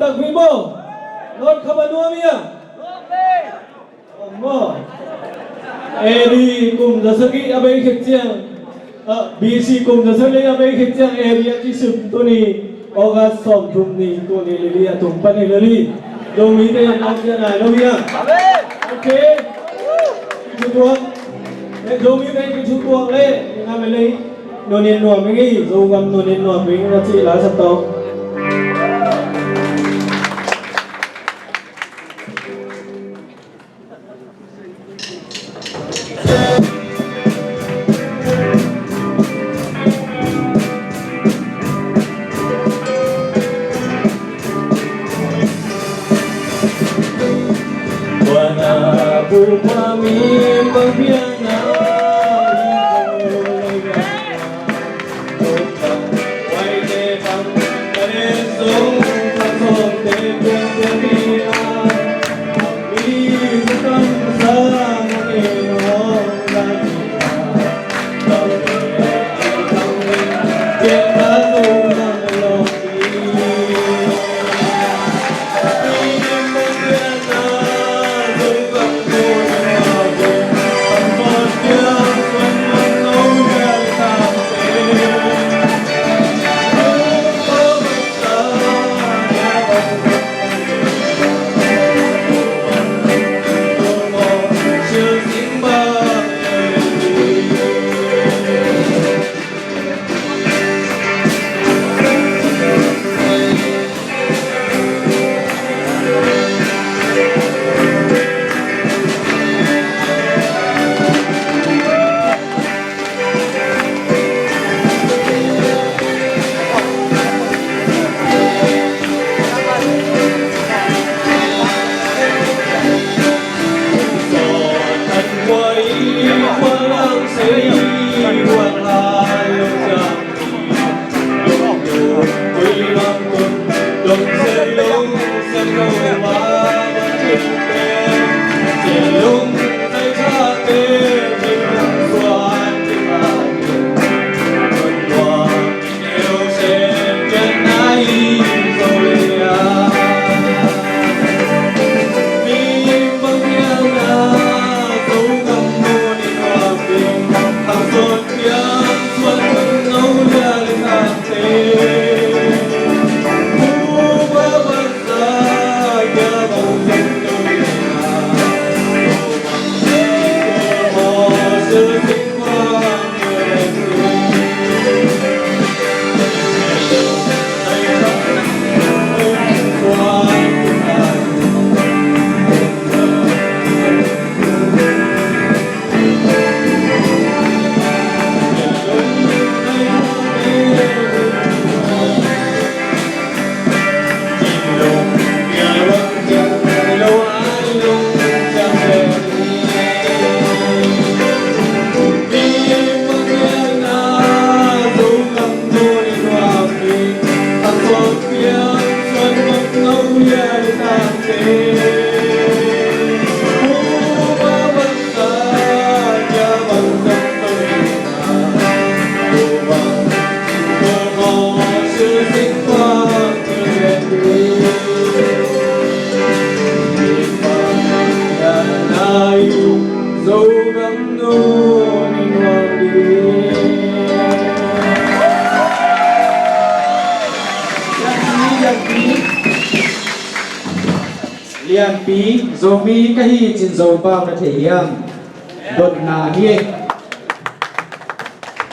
ตักวิโมรถขบวนนัวเมียโมเอดีกลุ่มจะสกีอาเบยขิดเจียงบีซีกลุ่มจะสกีอาเบยขิดเจียงเอเรียที่สุดตัวนี้ออกัสสองทุ่มนี้ตัวนี้เรียทุ่มปันนี้เลยโดมีแต่ยังนักยังไงเราเมียโอเคชุดตัวโดมีแต่ยังชุดตัวเลยยังไงเลยโนเนียนนัวไม่กี่โซกัมโนเนียนนัวไม่กี่เราที่หลายสัปดาห์ Upami pagbiana Wai te pang kare song song te pyang te pia Mi sukam sa nge no la jia Tau te tang ling Jen ta su na lo ki Zogam Nun Liên phí Zomi cái hi trên dầu bao là thể hiện đột nà hiên